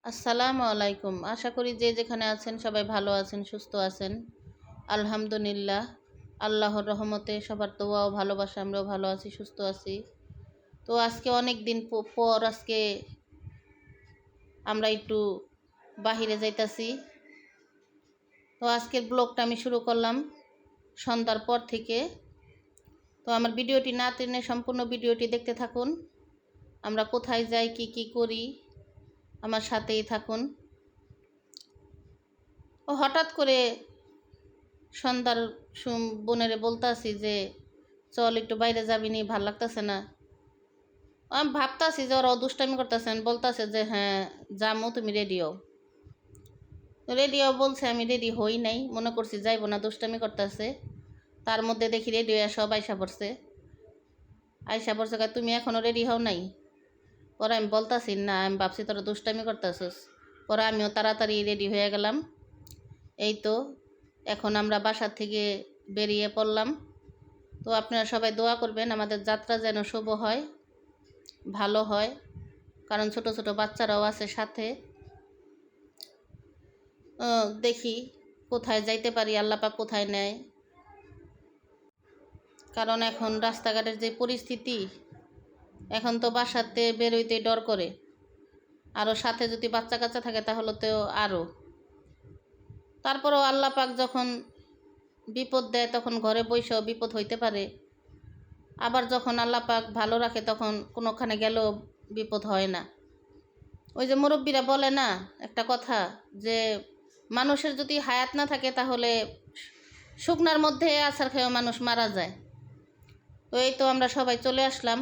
আসসালামু আলাইকুম। আশা করি যে যেখানে আছেন সবাই ভালো আছেন, সুস্থ আছেন। আলহামদুলিল্লাহ, আল্লাহর রহমতে সবার দোয়া ও ভালোবাসা আমরাও ভালো আছি, সুস্থ আছি। তো আজকে অনেক দিন পর আজকে আমরা একটু বাহিরে যাইতাছি। তো আজকের ব্লগটা আমি শুরু করলাম সন্ধ্যার পর থেকে। তো আমার ভিডিওটি না টেনে সম্পূর্ণ ভিডিওটি দেখতে থাকুন। আমরা কোথায় যাই, কি করি, আমার সাথেই থাকুন। ও হঠাৎ করে সন্ধ্যার বোনেরে বলতাছি যে চল একটু বাইরে যাবি নি, ভাল লাগতেছে না। আমি ভাবতাছি যে ওরা দুষ্টামি করতেছেন, বলতাছে যে হ্যাঁ যামো, তুমি রেডিও রেডিও বলছে। আমি রেডি হই নাই, মনে করছি যাইবো না, দুষ্টামি করতেছে। তার মধ্যে দেখি রেডিও সব আইসা পড়ছে। তুমি এখনও রেডি হও নাই? পরে আমি বলতাছি না, আমি ভাবছি তোরা দুষ্টামি করতেছিস। পরে আমিও তাড়াতাড়ি রেডি হয়ে গেলাম। এই তো এখন আমরা বাসার থেকে বেরিয়ে পড়লাম। তো আপনারা সবাই দোয়া করবেন আমাদের যাত্রা যেন শুভ হয়, ভালো হয়, কারণ ছোট ছোট বাচ্চারাও আছে সাথে। দেখি কোথায় যাইতে পারি, আল্লাহ পাক কোথায় নেয়। কারণ এখন রাস্তাঘাটের যে পরিস্থিতি, এখন তো বাসাতে বেরোইতে ডর করে। আরও সাথে যদি বাচ্চা কাচ্চা থাকে তাহলে তো আরও। তারপরেও আল্লাহ পাক যখন বিপদ দেয় তখন ঘরে বসেও বিপদ হইতে পারে। আবার যখন আল্লাহ পাক ভালো রাখে তখন কোনোখানে গেলেও বিপদ হয় না। ওই যে মুরব্বীরা বলে না একটা কথা, যে মানুষের যদি হায়াত না থাকে তাহলে শুকনার মধ্যে আছাড় খেয়েও মানুষ মারা যায়। তো এই তো আমরা সবাই চলে আসলাম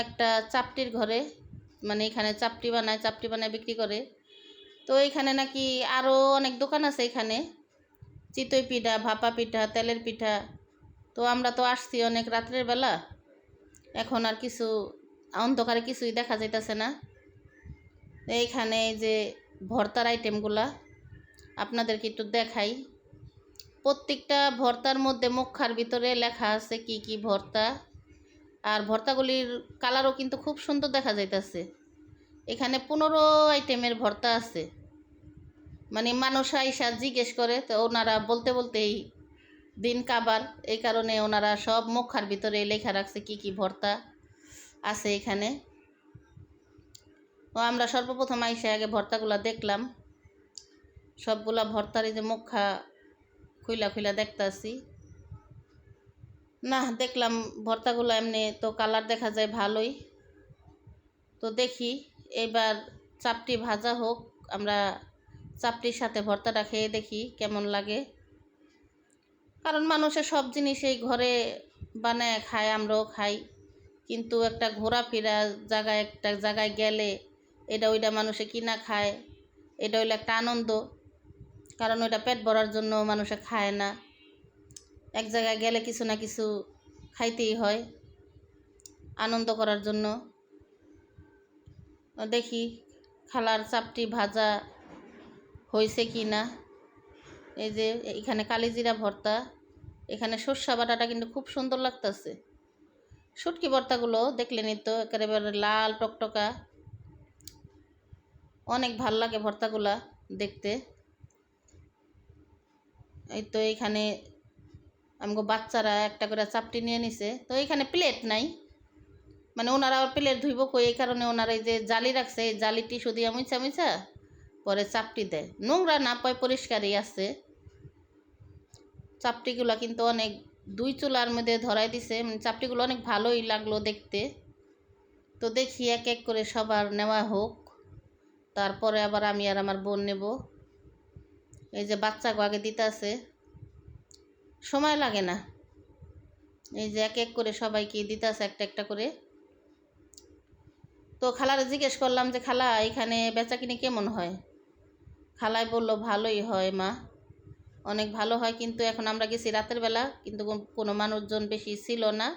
একটা চাপটির ঘরে। মানে এখানে চাপটি বানায় বিক্রি করে। তো এখানে নাকি আরও অনেক দোকান আছে, এখানে চিতই পিঠা, ভাপা পিঠা, তেলের পিঠা। তো আমরা তো আসছি অনেক রাত্রের বেলা, এখন আর কিছু অন্ধকারে কিছুই দেখা যাইতেছে না। এইখানে যে ভর্তার আইটেমগুলা আপনাদেরকে একটু দেখাই। প্রত্যেকটা ভর্তার মধ্যে মুখার ভিতরে লেখা আছে কি ভর্তা। আর ভর্তাগুলির কালারও কিন্তু খুব সুন্দর দেখা যাইতেছে। এখানে 15 আইটেমের ভর্তা আছে। মানে মানুষ আইসা জিজ্ঞেস করে, তো ওনারা বলতেই দিন কাবার, এই কারণে ওনারা সব মুখার ভিতরে লেখা রাখছে কি ভর্তা আছে এখানে। ও আমরা সর্বপ্রথম আইসা আগে ভর্তাগুলা দেখলাম। সবগুলা ভর্তারই যে মুখা খুইলা দেখতাছি না, দেখলাম ভর্তাগুলো এমনি তো কালার দেখা যায় ভালোই। তো দেখি এবার চাপটি ভাজা হোক, আমরা চাপটির সাথে ভর্তাটা খেয়ে দেখি কেমন লাগে। কারণ মানুষের সব জিনিসই ঘরে বানায় খায়, আমরাও খাই। কিন্তু একটা ঘোরাফেরা জায়গায়, একটা জায়গায় গেলে এটা ওইটা মানুষে কিনা খায়, এটা হইলো একটা আনন্দ। কারণ ওইটা পেট ভরার জন্য মানুষে খায় না, এক জায়গায় গেলে কিছু না কিছু খাইতেই হয় আনন্দ করার জন্য। দেখি খালার চাপটি ভাজা হয়েছে কি না। এই যে এখানে কালিজিরা ভর্তা, এখানে সর্ষা বাটাটা কিন্তু খুব সুন্দর লাগতেছে। শুটকি ভর্তাগুলো দেখলেনই তো, একেবারে লাল টকটকা, অনেক ভাল লাগে ভর্তাগুলা দেখতে। এই তো এখানে আমগো বাচ্চারা একটা করে চাপটি নিয়ে নিছে। তো এখানে প্লেট নাই, মানে ওনারা প্লেট ধুইব কই, এই কারণে ওনারা এই যে জালি রাখছে, এই জালিটি শুধু মুছা পরে চাপটি দেয়। নোংরা না পায়, পরিষ্কারই আছে। চাপটিগুলো কিন্তু অনেক দুই চুলার মধ্যে ধরাই দিছে, চাপটিগুলো অনেক ভালোই লাগলো দেখতে। তো দেখি এক এক করে সবার নেওয়া হোক, তারপরে আবার আমি আর আমার বোন নেব। এই যে বাচ্চাকে আগে দিতে আছে, সময় লাগে না। এই যে এক এক করে সবাইকে দিতে আছে একটা একটা করে। তো খালারে জিজ্ঞেস করলাম যে খালা এখানে বেচাকিনি কেমন হয়। খালায় বলল ভালোই হয় মা, অনেক ভালো হয়। কিন্তু এখন আমরা গেছি রাতের বেলা, কিন্তু কোনো মানুষজন বেশি ছিল না।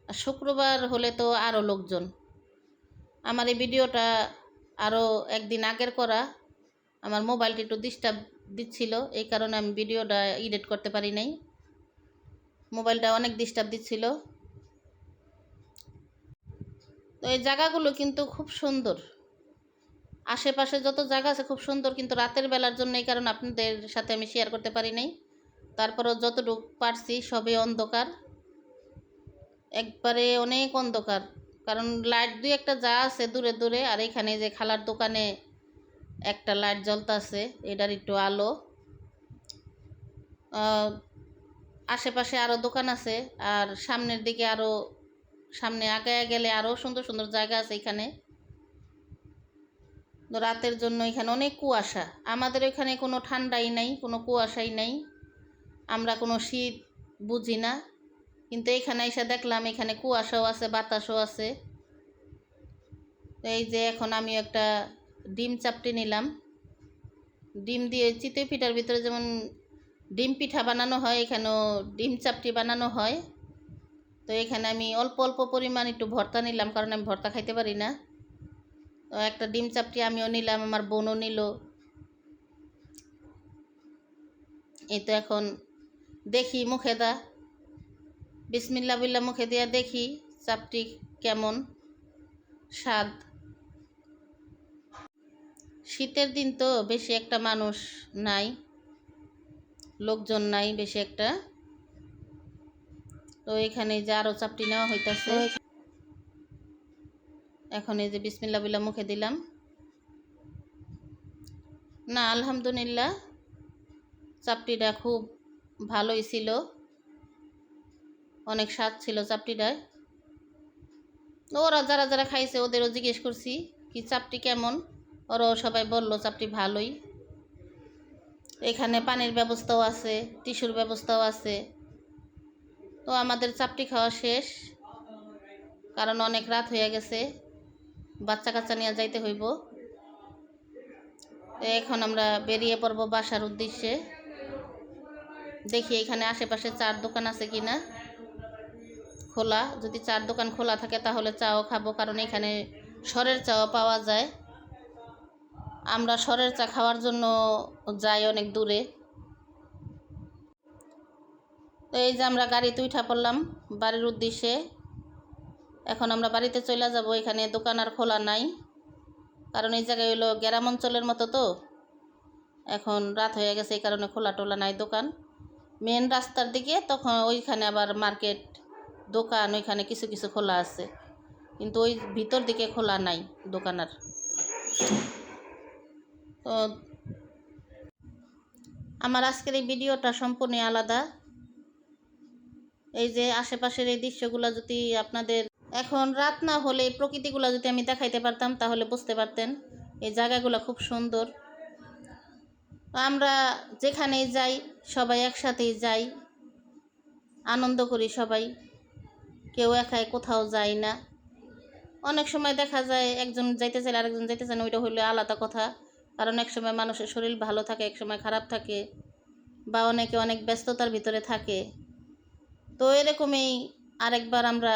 আর শুক্রবার হলে তো আরও লোকজন। আমার এই ভিডিওটা আরও একদিন আগের করা, আমার মোবাইলটা একটু ডিস্টার্ব দিচ্ছিল, এই কারণে আমি ভিডিওটা এডিট করতে পারি নাই। মোবাইলটা অনেক ডিস্টার্ব দিচ্ছিল। তো এই জায়গাগুলো কিন্তু খুব সুন্দর, আশেপাশে যত জায়গা আছে খুব সুন্দর, কিন্তু রাতের বেলার জন্য এই কারণে আপনাদের সাথে আমি শেয়ার করতে পারি নাই। তারপরও যতটুকু পারছি সবই অন্ধকার, একবারে অনেক অন্ধকার। কারণ লাইট দুই একটা যা আছে দূরে দূরে, আর এখানে যে খালার দোকানে একটা লাইট জ্বলতেছে, এটার একটু আলো। আশেপাশে আরও দোকান আছে, আর সামনের দিকে আরও সামনে আগায় গেলে আরও সুন্দর সুন্দর জায়গা আছে এখানে। তো রাতের জন্য এখানে অনেক কুয়াশা, আমাদের এখানে কোনো ঠান্ডাই নাই, কোনো কুয়াশাই নাই, আমরা কোনো শীত বুঝি না। কিন্তু এখানে এসে দেখলাম এখানে কুয়াশাও আছে, বাতাসও আছে। তো এই যে এখন আমি একটা ডিম চাপটি নিলাম। ডিম দিয়ে চিতই পিঠার ভিতরে যেমন ডিম পিঠা বানানো হয়, এখানেও ডিম চাপটি বানানো হয়। তো এখানে আমি অল্প অল্প পরিমাণ একটু ভর্তা নিলাম, কারণ আমি ভর্তা খাইতে পারি না। তো একটা ডিম চাপটি আমিও নিলাম, আমার বোনও নিল। এই তো এখন দেখি মুখে বিসমিল্লা বিল্লা মুখে দিয়া দেখি চাপটি কেমন স্বাদ। শীতের দিন তো বেশি একটা মানুষ নাই, লোকজন নাই বেশি একটা। তো এখানে যে আরও চাপটি নেওয়া হইতাছে। এখন এই যে বিসমিল্লা বিল্লা মুখে দিলাম। না, আলহামদুলিল্লাহ চাপটিটা খুব ভালোই ছিল, অনেক স্বাদ ছিল চাপটিটায়। ওরা যারা যারা খাইছে ওদেরও জিজ্ঞেস করছি কি চাপটি কেমন, ওরাও সবাই বললো চাপটি ভালোই। এখানে পানির ব্যবস্থাও আছে, টিস্যুর ব্যবস্থাও আছে। তো আমাদের চাপটি খাওয়া শেষ, কারণ অনেক রাত হয়ে গেছে, বাচ্চা কাচ্চা নিয়ে যাইতে হইব। এখন আমরা বেরিয়ে পড়ব বাসার উদ্দেশ্যে। দেখি এখানে আশেপাশে চার দোকান আছে কিনা খোলা। যদি চার দোকান খোলা থাকে তাহলে চাও খাবো, কারণ এখানে সরের চাও পাওয়া যায়। আমরা সরের চা খাওয়ার জন্য যাই অনেক দূরে। তো এই যে আমরা গাড়িতে উঠা পড়লাম বাড়ির উদ্দেশ্যে। এখন আমরা বাড়িতে চলে যাব। এখানে দোকান আর খোলা নাই, কারণ এই জায়গায় হলো গ্রাম অঞ্চলের মতো, তো এখন রাত হয়ে গেছে, এই কারণে খোলা টোলা নাই দোকান। মেন রাস্তার দিকে তখন ওইখানে আবার মার্কেট দোকান, ওইখানে কিছু কিছু খোলা আছে, কিন্তু ওই ভিতর দিকে খোলা নাই দোকান আর। তো আমার আজকের এই ভিডিওটা সম্পূর্ণ আলাদা। এই যে আশেপাশের এই দৃশ্যগুলো যদি আপনাদের এখন রাত না হলে এই প্রকৃতিগুলো যদি আমি দেখাইতে পারতাম তাহলে বুঝতে পারতেন এই জায়গাগুলো খুব সুন্দর। আমরা যেখানেই যাই সবাই একসাথেই যাই, আনন্দ করি সবাই, কেউ একাই কোথাও যায় না। অনেক সময় দেখা যায় একজন যাইতে চাইলে আরেকজন যাইতে চায় না, ওইটা হইলে আলাদা কথা। কারণ এক সময় মানুষের শরীর ভালো থাকে, এক সময় খারাপ থাকে, বা অনেকে অনেক ব্যস্ততার ভিতরে থাকে। তো এরকমই আরেকবার আমরা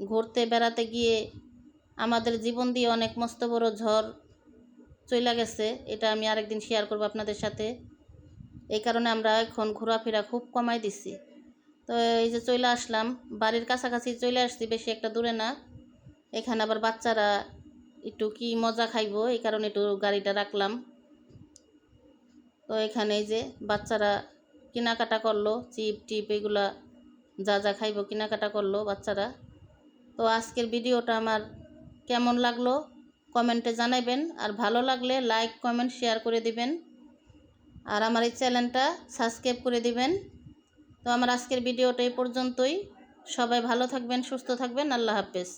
ঘুরতে বেড়াতে গিয়ে আমাদের জীবন দিয়ে অনেক মস্ত বড় ঝড় চলে গেছে, এটা আমি আরেকদিন শেয়ার করব আপনাদের সাথে। এই কারণে আমরা এখন ঘোরাফেরা খুব কমাই দিছি। তো এই যে চলে আসলাম, বাড়ির কাছাকাছি চলে আসছি, বেশি একটা দূরে না। এখানে আবার বাচ্চারা একটু কি মজা খাইবো, এই কারণে একটু গাড়িটা রাখলাম। তো এখানে এই যে বাচ্চারা কেনাকাটা করলো, চিপ টিপ এগুলা যা যা খাইবো কেনাকাটা করলো বাচ্চারা। তো আজকের ভিডিওটা আমার কেমন লাগলো কমেন্টে জানাবেন, আর ভালো লাগলে লাইক কমেন্ট শেয়ার করে দিবেন, আর আমার এই চ্যানেলটা সাবস্ক্রাইব করে দিবেন। তো আমার আজকের ভিডিওটা এই পর্যন্তই। সবাই ভালো থাকবেন, সুস্থ থাকবেন। আল্লাহ হাফেজ।